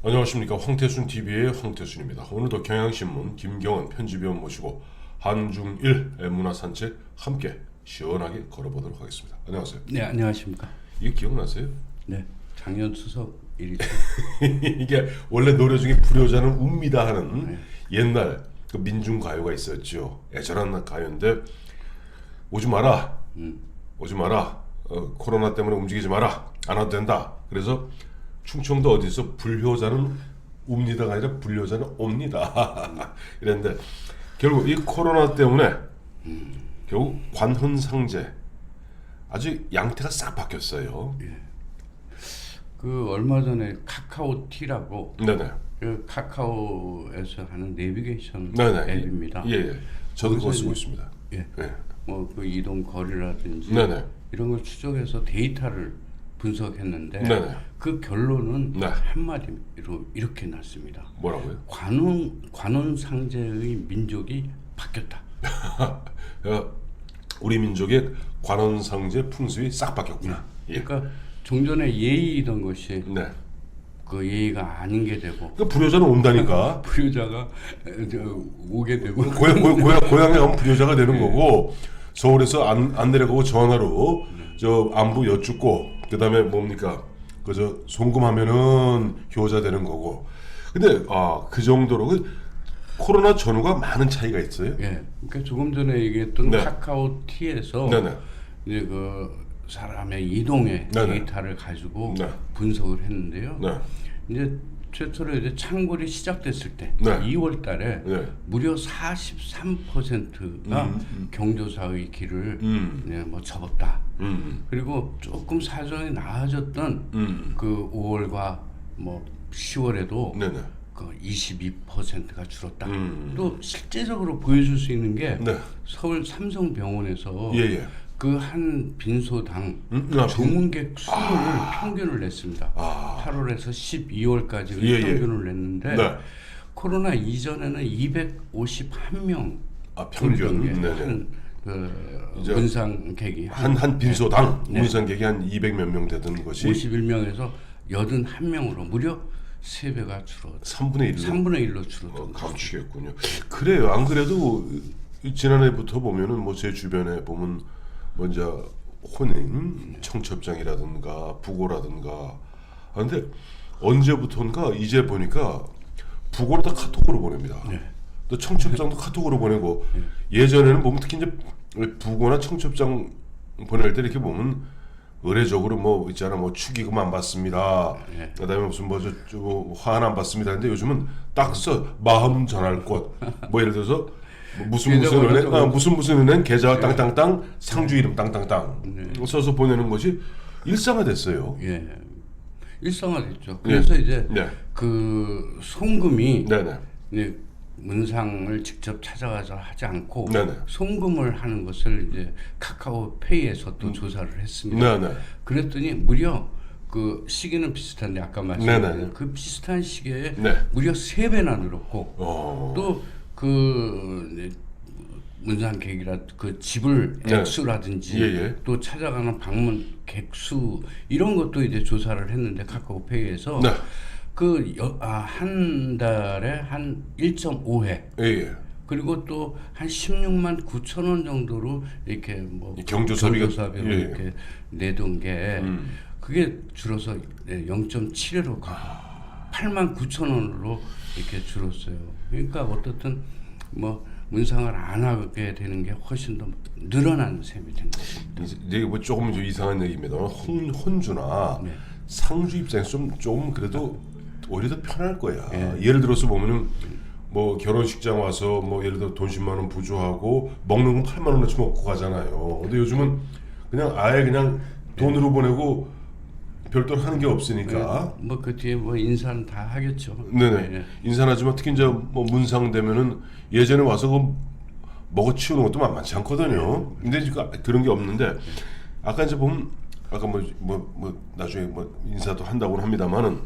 안녕하십니까. 황태순 TV의 황태순입니다. 오늘도 경향신문 김경원 편집위원 모시고 한중일 문화산책 함께 시원하게 걸어보도록 하겠습니다. 안녕하세요. 네, 안녕하십니까. 이거 기억나세요? 네, 작년 추석 일이죠. 이게 원래 노래 중에 불효자는 웁니다 하는 옛날 그 민중가요가 있었죠. 애절한 가요인데 오지 마라. 오지 마라. 코로나 때문에 움직이지 마라. 안 와도 된다. 그래서 충청도 어디서 불효자는 웁니다가 아니라 불효자는 옵니다. 이랬는데 결국 이 코로나 때문에 결국 관훈상제 아주 양태가 싹 바뀌었어요. 예. 그 얼마 전에 카카오티라고 네네. 그 카카오에서 하는 내비게이션 네네. 앱입니다. 예. 저도 그거 거기서 쓰고 이제- 있습니다. 예. 예. 뭐 그 이동 거리라든지 네네. 이런 걸 추적해서 데이터를 분석했는데 네네. 그 결론은 네. 한마디로 이렇게 났습니다. 뭐라고요? 관훈상제의 민족이 바뀌었다. 우리 민족의 관원상제 풍습이 싹 바뀌었구나. 예. 그러니까 종전에 예의이던 것이 네. 그 예의가 아닌 게 되고 그 불효자는 온다니까. 불효자가 오게 되고 고향에 가면 불효자가 되는 거고 서울에서 안 내려가고 전화로 저 안부 여쭙고 그다음에 뭡니까 그저 송금하면은 효자 되는 거고. 근데 그 정도로 그 코로나 전후가 많은 차이가 있어요. 예, 그러니까 조금 전에 얘기했던 네. 카카오티에서 네네. 이제 그 사람의 이동의 네네. 데이터를 가지고 네. 분석을 했는데요. 네. 이제 최초로 이제 창궐이 시작됐을 때 네. 2월달에 네. 무려 43%가 경조사의 길을 네, 뭐 접었다. 그리고 조금 사정이 나아졌던 그 5월과 뭐 10월에도 네네. 그 22%가 줄었다. 또 실제적으로 보여줄 수 있는 게 네. 서울 삼성병원에서 예예. 그 한 빈소당 아, 조문객 수를 평균을 냈습니다. 8월에서 12월까지 예, 예. 평균을 냈는데 네. 코로나 이전에는 251명 평균. 네네. 한그 이제 문상객이 한 빈소당 네. 문상객이 한 200 몇 명 되던 것이 51명에서 81명으로 무려 3배가 줄었다. 3분의 1로 3분의 1로 줄었던 거죠. 감축했군요. 그래요. 안 그래도 지난해부터 보면은 뭐 제 주변에 보면 먼저 혼인 청첩장이라든가 부고라든가 근데 언제부턴가 이제 보니까 부고를 다 카톡으로 보냅니다. 네. 또 청첩장도 카톡으로 보내고 예전에는 보면 특히 이제 부고나 청첩장 보낼 때 이렇게 보면 의례적으로 뭐 있잖아 뭐 축의금 안 받습니다. 네. 그다음에 무슨 뭐저 화환 안 받습니다. 근데 요즘은 딱 써 마음 전할 곳. 뭐 예를 들어서 뭐 무슨 무슨 은행 계좌 땅땅땅 상주 이름 땅땅땅 써서 보내는 것이 일상화됐어요. 예. 일상화됐죠. 그래서 이제 네. 그 송금이 네네. 이제 문상을 직접 찾아가서 하지 않고 네네. 송금을 하는 것을 이제 카카오페이에서 또 조사를 했습니다. 네네. 그랬더니 무려 그 시기는 비슷한데 아까 네네. 말씀드린 그 비슷한 시기에 네. 무려 3배나 늘었고 또 그 문상객이라 그 집을 네. 액수라든지 예. 또 찾아가는 방문 객수 이런 것도 이제 조사를 했는데 카카오페이에서 네. 한 달에 한 1.5회 예. 그리고 또 한 16만 9천 원 정도로 이렇게 뭐 경조사비로 경조사비로 이렇게 내던 게 그게 줄어서 0.7회로 8만 9천 원으로 이렇게 줄었어요. 그러니까 어떻든 뭐 문상을 안 하게 되는 게 훨씬 더 늘어난 셈이 된 거죠. 이제 뭐 조금 좀 이상한 얘기입니다. 혼주나 네. 상주 입장에서 좀 그래도 오히려 더 편할 거야. 예를 들어서 보면은 뭐 결혼식장 와서 뭐 예를 들어 돈 10만 원 부조하고 먹는 건 8만 원어치 먹고 가잖아요. 근데 요즘은 그냥 아예 그냥 돈으로 보내고 별도로 하는 게 없으니까. 뭐 그 뒤에 뭐 인사는 다 하겠죠. 네네. 네. 인사하지만 특히 이제 뭐 문상 되면은 예전에 와서 그 먹어치우는 것도 만만치 않거든요. 근데 지금 그런 게 없는데 아까 이제 보면 아까 뭐 나중에 뭐 인사도 한다고는 합니다만은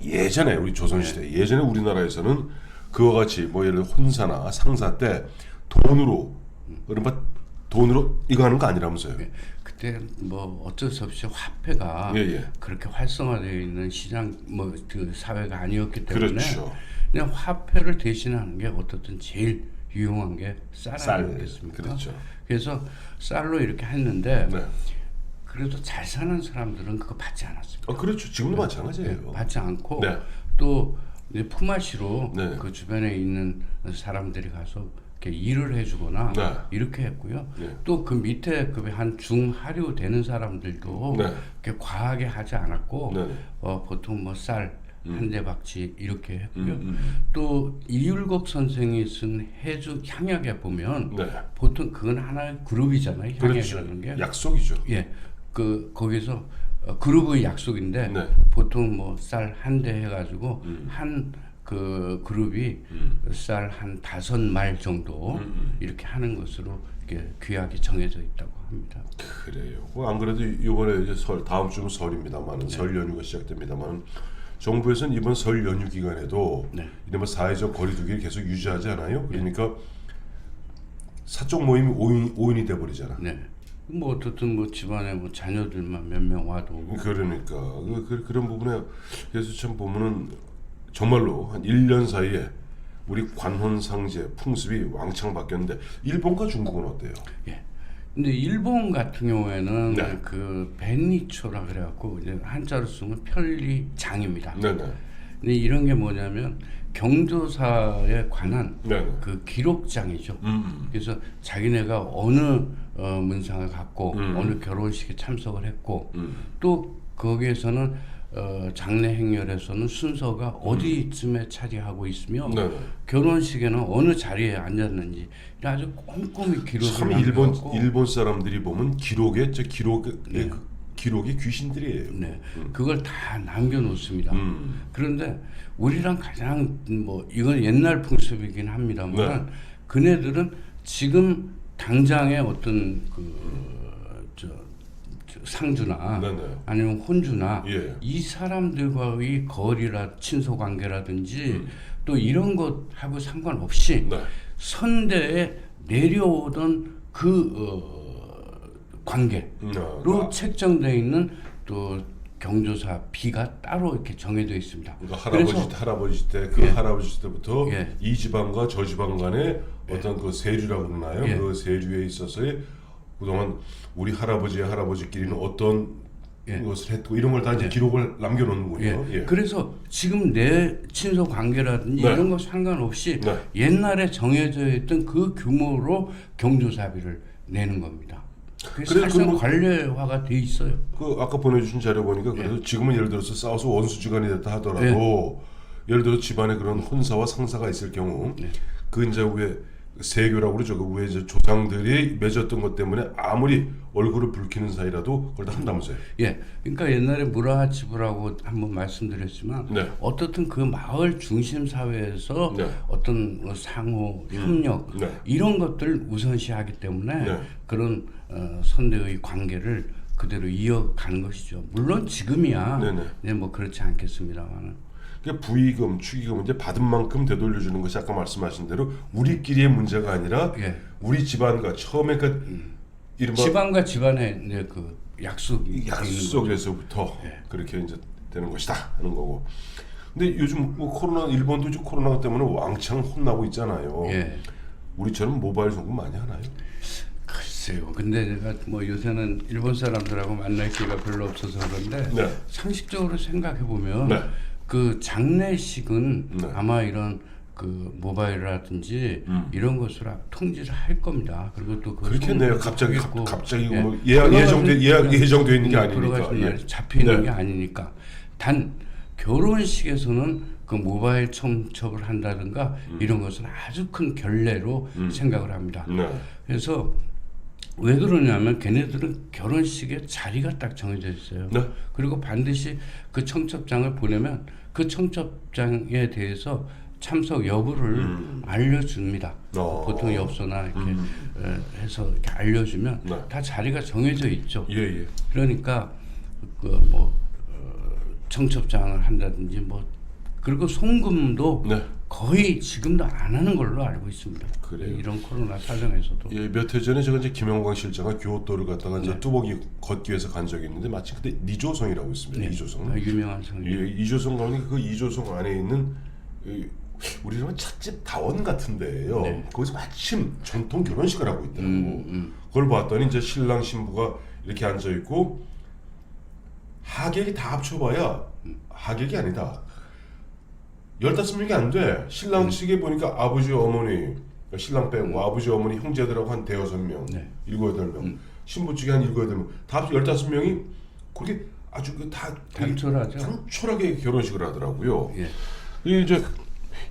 예전에 우리 조선시대 예전에 우리나라에서는 그와 같이 뭐 예를 들어 혼사나 상사 때 돈으로 그른바 돈으로 이거 하는 거 아니라면서요? 예. 그때 뭐 어쩔 수 없이 화폐가 그렇게 활성화되어 있는 시장 뭐 그 사회가 아니었기 때문에 그렇죠. 그냥 화폐를 대신하는 게 어떻든 제일 유용한 게 쌀 아니겠습니까? 그렇죠. 그래서 쌀로 이렇게 했는데 네. 그래도 잘 사는 사람들은 그거 받지 않았습니다. 그렇죠. 지금도 마찬가지예요. 받지 않고 네. 또 이제 품앗이로 네. 그 주변에 있는 사람들이 가서 이렇게 일을 해주거나 네. 이렇게 했고요. 네. 또 그 밑에 그 한 중하류 되는 사람들도 네. 이렇게 과하게 하지 않았고 네. 보통 뭐 쌀 한 대박치 이렇게 했고요. 음. 또 이율곡 선생이 쓴 해주 향약에 보면 네. 보통 그건 하나의 그룹이잖아요. 향약이라는 게. 약속이죠. 예, 그 거기서 그룹의 약속인데 네. 보통 뭐 쌀 한 대 해가지고 한 그 그룹이 쌀 한 5말 정도 이렇게 하는 것으로 이렇게 규약이 정해져 있다고 합니다. 그래요. 안 그래도 이번에 이제 다음 주는 설입니다만 네. 설 연휴가 시작됩니다만 정부에서는 이번 설 연휴 기간에도 네. 이른바 사회적 거리두기를 계속 유지하지 않아요? 그러니까 사적 모임이 5인이 돼버리잖아. 네. 뭐 어떻든 뭐 집안에 뭐 자녀들만 몇 명 와도 그러니까 그런 부분에 그래서 참 보면은 정말로 한 1년 사이에 우리 관혼상제 풍습이 왕창 바뀌었는데 일본과 중국은 어때요? 예. 근데 일본 같은 경우에는 네. 그 벤니초라 그래갖고 이제 한자로 쓰면 편리장입니다. 네네. 근데 이런 게 뭐냐면 경조사에 관한 네네. 그 기록장이죠. 그래서 자기네가 어느 문상을 갖고 어느 결혼식에 참석을 했고 또 거기에서는 장례 행렬에서는 순서가 어디쯤에 차지하고 있으며 네네. 결혼식에는 어느 자리에 앉았는지 아주 꼼꼼히 기록을 참 남겨갖고 일본 사람들이 보면 기록이 네. 기록이 귀신들이에요. 네, 그걸 다 남겨놓습니다. 그런데 우리랑 가장 뭐 이건 옛날 풍습이긴 합니다만 네. 그네들은 지금 당장의 어떤 상주나 네네. 아니면 혼주나 예. 이 사람들과의 거리라 친소 관계라든지 또 이런 것하고 상관없이 네. 선대에 내려오던 관계로 책정되어 있는 또 경조사 비가 따로 이렇게 정해져 있습니다. 그러니까 그래서 할아버지 때 그 예. 할아버지 때부터 예. 이 지방과 저 지방 간의 어떤 그 세류라고 그러나요? 예. 그 세류에 있어서의 그동안 우리 할아버지끼리는 어떤 예. 것을 했고 이런 걸 다 이제 기록을 남겨놓는군요. 예. 예. 그래서 지금 내 친소 관계라든지 네. 이런 거 상관없이 네. 옛날에 정해져 있던 그 규모로 경조사비를 내는 겁니다. 그래서 그래, 사실상 그 뭐- 관례화가 돼 있어요. 그 아까 보내주신 자료 보니까 그래서 지금은 예를 들어서 싸워서 원수지간이 됐다 하더라도 예를 들어 집안에 그런 혼사와 상사가 있을 경우 그 이제 위에 세교라고 그러죠. 그 위에 이제 조상들이 맺었던 것 때문에 아무리 얼굴을 붉히는 사이라도 그걸 다 한다면서요. 예, 그러니까 옛날에 무라하치부라고 한번 말씀드렸지만 네. 어떻든 그 마을 중심 사회에서 네. 어떤 상호 협력 네. 이런 것들 우선시하기 때문에 네. 그런 선대의 관계를 그대로 이어가는 것이죠. 물론 지금이야 네네. 네, 뭐 그렇지 않겠습니다만은. 그러니까 부의금, 축의금 이제 받은 만큼 되돌려주는 것이 아까 말씀하신 대로 우리끼리의 문제가 아니라 예. 우리 집안과 처음에 그 이른바 집안과 집안의 이제 그 약속이 있는 거죠. 약속에서부터 그렇게 이제 되는 것이다 하는 거고. 근데 요즘 뭐 코로나 일본도 이제 코로나 때문에 왕창 혼나고 있잖아요. 예. 우리처럼 모바일 송금 많이 하나요? 글쎄요. 근데 제가 뭐 요새는 일본 사람들하고 만날 기회가 별로 없어서 그런데 네. 상식적으로 생각해 보면 네. 그 장례식은 네. 아마 이런 그 모바일이라든지 이런 것으로 통지를 할 겁니다. 그리고 또 그렇겠네요. 갑자기 예. 뭐 예정돼 있는 게 아니니까. 예. 잡혀 있는 게 아니니까. 단 결혼식에서는 그 모바일 청첩을 한다든가 이런 것은 아주 큰 결례로 생각을 합니다. 네. 그래서 왜 그러냐면 걔네들은 결혼식에 자리가 딱 정해져 있어요. 네. 그리고 반드시 그 청첩장을 보내면 그 청첩장에 대해서 참석 여부를 알려줍니다. 보통 엽서나 이렇게 해서 이렇게 알려주면 네. 다 자리가 정해져 있죠. 예. 그러니까 그 뭐 청첩장을 한다든지 뭐 그리고 송금도 네. 거의 지금도 안 하는 걸로 알고 있습니다. 그래요. 이런 코로나 사정에서도. 예, 몇 해 전에 제가 이제 김영광 실장과 교토를 갔다가 이제 뚜벅이 걷기 위해서 간 적이 있는데 마침 그때 이조성이라고 있습니다. 이조성. 유명한 성. 예, 이조성 가면 그 이조성 안에 있는 우리는 찻집 다원 같은데요. 거기서 마침 전통 결혼식을 하고 있더라고. 그걸 봤더니 이제 신랑 신부가 이렇게 앉아 있고 하객이 다 합쳐봐야 하객이 아니다. 15명이 안 돼. 신랑 측에 보니까 아버지 어머니 신랑 빼고 아버지 어머니 형제들하고 한 6명, 7, 8명. 신부 측에 한 7, 8명. 다 합쳐 15명이 그렇게 아주 다 단촐하죠. 단촐하게 결혼식을 하더라고요. 예. 이 이제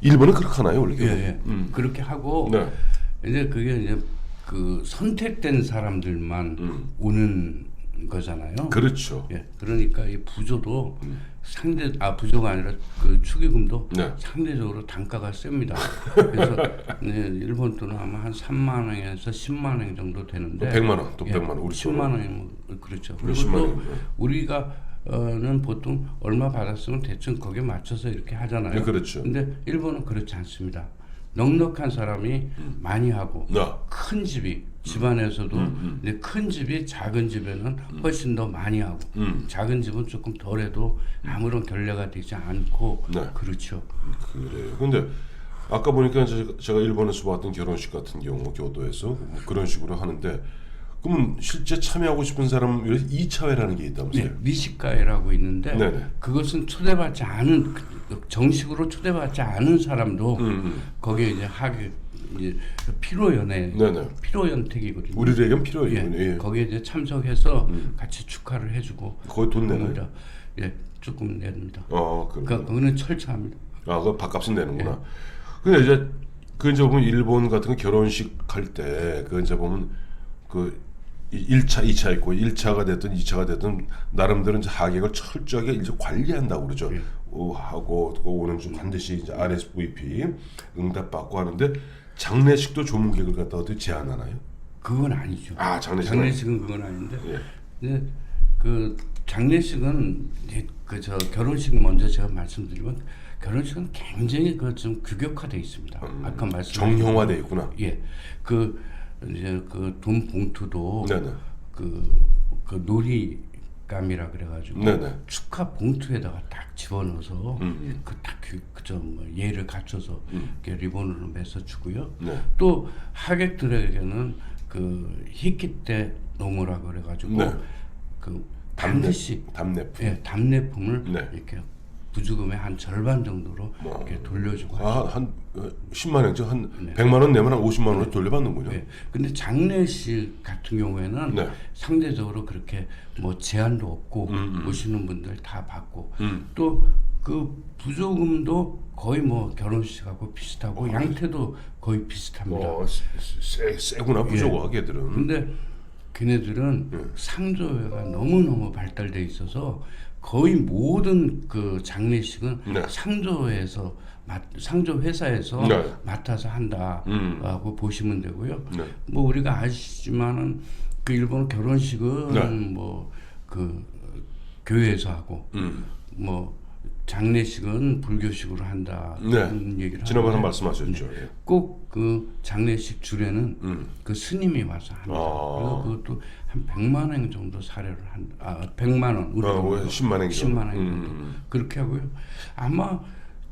일본은 그렇게 하나요, 원래? 예. 그렇게 하고 네. 이제 그게 이제 그 선택된 사람들만 오는 거잖아요. 그렇죠. 예. 그러니까 이 부조도 부조가 아니라 그 축의금도 네. 상대적으로 단가가 셉니다. 그래서 일본 돈은 아마 한 3만 원에서 10만 원 정도 되는데 100만 원, 또 100만 원. 우리 10만 원이면 그렇죠. 그리고 10만 또 원이면. 우리가는 보통 얼마 받았으면 대충 거기에 맞춰서 이렇게 하잖아요. 네, 그렇죠. 근데 일본은 그렇지 않습니다. 넉넉한 사람이 많이 하고 큰 집이 집안에서도 근데 큰 집이 작은 집에는 훨씬 더 많이 하고 작은 집은 조금 덜해도 아무런 결례가 되지 않고 그렇죠. 그래요. 근데 아까 보니까 제가 일본에서 봤던 결혼식 같은 경우 교도에서 뭐 그런 식으로 하는데 그러면 실제 참여하고 싶은 사람 2차회라는 게 있다면서요? 네, 미식가회라고 있는데 네네. 그것은 초대받지 않은 정식으로 초대받지 않은 사람도 거기에 이제 하게 이제 피로연회 피로연택이거든요. 우리에겐 필요해요. 예, 거기에 이제 참석해서 같이 축하를 해주고 거기 돈 내나요? 예, 조금 냅니다. 그럼. 그거는 철저합니다. 그 밥값은 내는구나. 근데 이제 그 이제 보면 일본 같은 거 결혼식 할 때 그 이제 보면 그 1차, 2차 있고 1차가 됐든 2차가 됐든 나름대로 이제 하객을 철저하게 이제 관리한다고 그러죠. 하고 또 오는 중 반드시 이제 RSVP 응답받고 하는데 장례식도 조문객을 갖다 어떻게 제한하나요? 그건 아니죠. 장례식은 그건 아닌데. 근데 그 장례식은 저 결혼식 먼저 제가 말씀드리면 결혼식은 굉장히 그 좀 규격화돼 있습니다. 아까 말씀 정형화돼 있구나. 예, 그 이제 그 돈 봉투도 그 놀이감이라 그래가지고 축하 봉투에다가 딱 집어넣어서 그딱뭐 예를 갖춰서 이렇게 리본으로 매서 주고요. 또 하객들에게는 그 히키테 노무라 그래가지고 그 반드시 답례품을 이렇게 부주금의 한 절반 정도로 이렇게 돌려주고 한 10만 원죠? 한 100만 원 내면 한 50만 원을 돌려받는군요. 근데 장례식 같은 경우에는 상대적으로 그렇게 뭐 제한도 없고 오시는 분들 다 받고 또 그 부조금도 거의 뭐 결혼식하고 비슷하고 양태도 거의 비슷합니다. 세구나 부조가 걔들은. 근데 걔네들은 상조회가 너무너무 발달돼 있어서 거의 모든 그 장례식은 상조 회사에서 맡아서 한다고 보시면 되고요. 뭐 우리가 아시지만은 그 일본 결혼식은 뭐 그 교회에서 하고 뭐 장례식은 불교식으로 한다는 얘기를 지난번에 말씀하셨죠. 꼭 그 장례식 주례는 그 스님이 와서 합니다. 그래서 그것도 한 100만 원 정도 사례를 100만 원, 우리 10만 원, 10만 원 정도 그렇게 하고요. 아마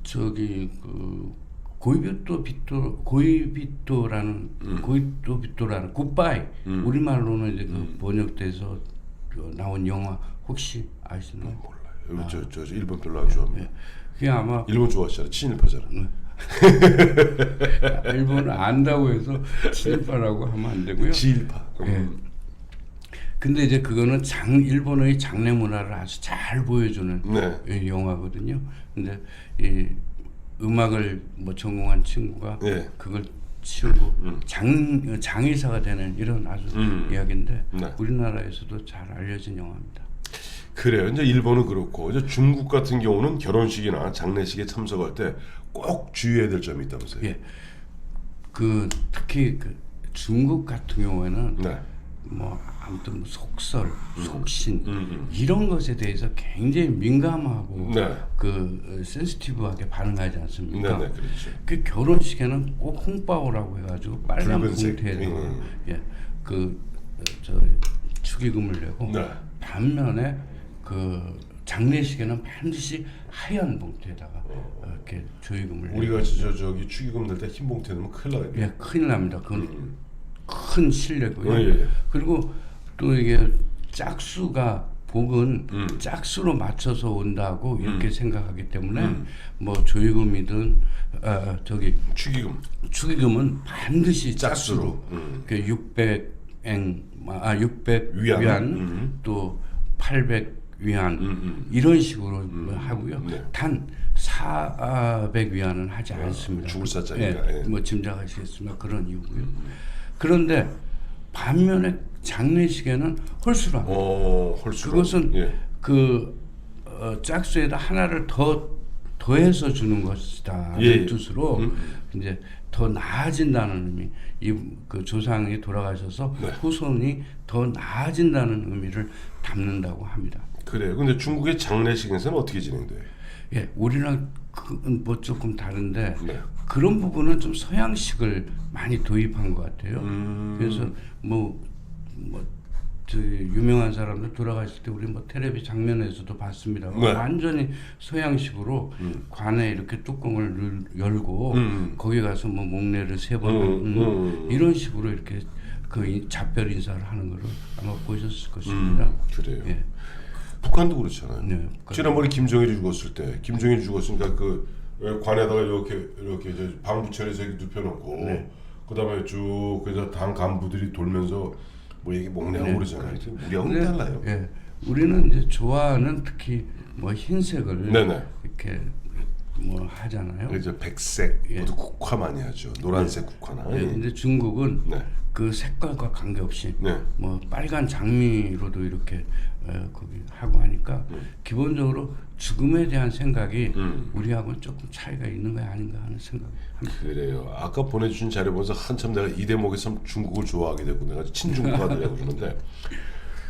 저기 그 고이비토라는 굿바이 우리말로는 이제 그 번역돼서 나온 영화 혹시 아시나요? 몰라요. 저 일본 별로 안 좋아합니다. 그게 아마 일본 좋아하시잖아요. 친일파잖아. 일본을 안다고 해서 친일파라고 하면 안 되고요. 지일파. 근데 이제 그거는 일본의 장례 문화를 아주 잘 보여주는 영화거든요. 근데 이 음악을 뭐 전공한 친구가 그걸 치우고 장의사가 되는 이런 아주 이야기인데 우리나라에서도 잘 알려진 영화입니다. 그래요. 이제 일본은 그렇고 이제 중국 같은 경우는 결혼식이나 장례식에 참석할 때 꼭 주의해야 될 점이 있다면서요? 예. 그 특히 그 중국 같은 경우에는 뭐 아무튼 뭐 속설, 속신 이런 것에 대해서 굉장히 민감하고 네. 그 센시티브하게 반응하지 않습니까? 네네 그렇죠. 그 결혼식에는 꼭 홍바오라고 해가지고 빨간 붉은색. 봉투에다가 예, 저 축의금을 내고 네. 반면에 그 장례식에는 반드시 하얀 봉투에다가 이렇게 조의금을 내고 우리가 저기 축의금 낼 때 흰 봉투에 넣으면 큰일 나겠네. 예, 큰일 납니다. 그건 큰 신뢰고요. 예. 그리고 또 이게 짝수가 복은 짝수로 맞춰서 온다고 이렇게 생각하기 때문에 뭐 조의금이든 저기 축의금은 반드시 짝수로 그 600 위안 또 800 위안 이런 식으로 하고요. 네. 단 400 위안은 하지 않습니다. 죽을 사자니까. 예, 뭐 짐작하시겠지만 그런 이유고요. 그런데 반면에 장례식에는 홀수랍니다. 홀수로. 그것은 예. 그 짝수에다 하나를 더해서 주는 것이다. 예. 는 뜻으로 이제 더 나아진다는 의미, 그 조상이 돌아가셔서 네. 후손이 더 나아진다는 의미를 담는다고 합니다. 그래요. 근데 중국의 장례식에서는 어떻게 진행돼요? 예, 우리랑 뭐 조금 다른데 네. 그런 부분은 좀 서양식을 많이 도입한 것 같아요. 그래서 저 유명한 사람들 돌아가실 때 우리 뭐 텔레비 장면에서도 봤습니다. 네. 완전히 서양식으로 관에 이렇게 뚜껑을 열고 거기 가서 뭐 목례를 3번 이런 식으로 이렇게 그 작별 인사를 하는 거를 아마 보셨을 것입니다. 그래요. 예. 북한도 그렇잖아요. 네, 북한. 지난번에 김정일이 죽었을 때 김정일이 죽었으니까 그 관에다가 이렇게 이제 방부처에서 이렇게 눕혀놓고 네. 그다음에 쭉 그래서 당 간부들이 돌면서 뭐 이게 목례하고 그러잖아요. 우리하고는 달라요. 예, 우리는 이제 좋아하는 특히 뭐 흰색을 네네. 이렇게 뭐 하잖아요. 그래서 백색 예. 모두 국화 많이 하죠. 노란색 국화나. 예, 근데 중국은 네. 그 색깔과 관계없이 네. 뭐 빨간 장미로도 이렇게 거기 하고 하니까 기본적으로 죽음에 대한 생각이 우리하고는 조금 차이가 있는 거 아닌가 하는 생각합니다. 그래요. 아까 보내주신 자료 보면서 한참 내가 이 대목에서 중국을 좋아하게 되고 내가 친중국가 되려고 그러는데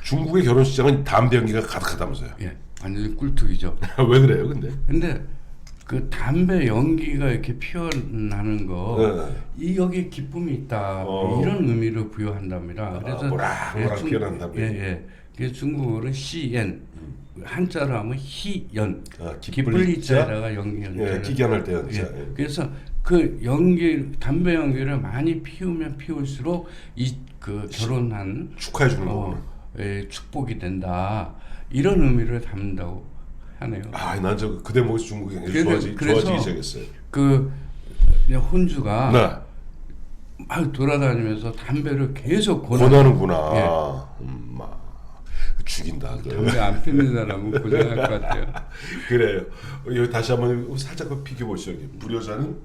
중국의 결혼식장은 담배 연기가 가득하다면서요. 예, 완전히 꿀뚝이죠. 왜 그래요, 근데? 근데 그 담배 연기가 이렇게 피어나는 거, 이 여기 기쁨이 있다 이런 의미를 부여한답니다. 그래서 모락모락 피어난 담배. 예. 그래서 중국어는 시연, 한자로 하면 희연, 기쁠 기쁠 이자, 이자에다가 연기. 예, 기견할 때 연자. 예. 그래서 그 담배 연기를 많이 피우면 피울수록 이 그 결혼한 축하해 주는 거구나. 축복이 된다 이런 의미를 담는다고 하네요. 난 저 그 대목에서 중국이 굉장히 좋아지기 시작했어요. 그 혼주가 네. 막 돌아다니면서 담배를 계속 권하는구나. 예. 죽인다. 담배 안 피는 사람은 고생할 것 같아요. 그래요. 여기 다시 한번 살짝 비켜보시죠. 여기 불효자는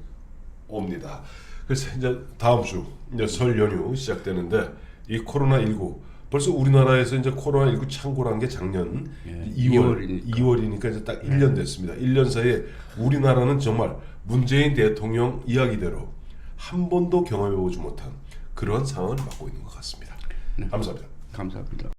옵니다. 그래서 이제 다음 주 이제 설 연휴 시작되는데 이 코로나19 벌써 우리나라에서 이제 코로나19 창궐한 게 작년 2월이니까 이제 딱 1년 됐습니다. 1년 사이에 우리나라는 정말 문재인 대통령 이야기대로 한 번도 경험해보지 못한 그런 상황을 맞고 있는 것 같습니다. 네. 감사합니다. 감사합니다.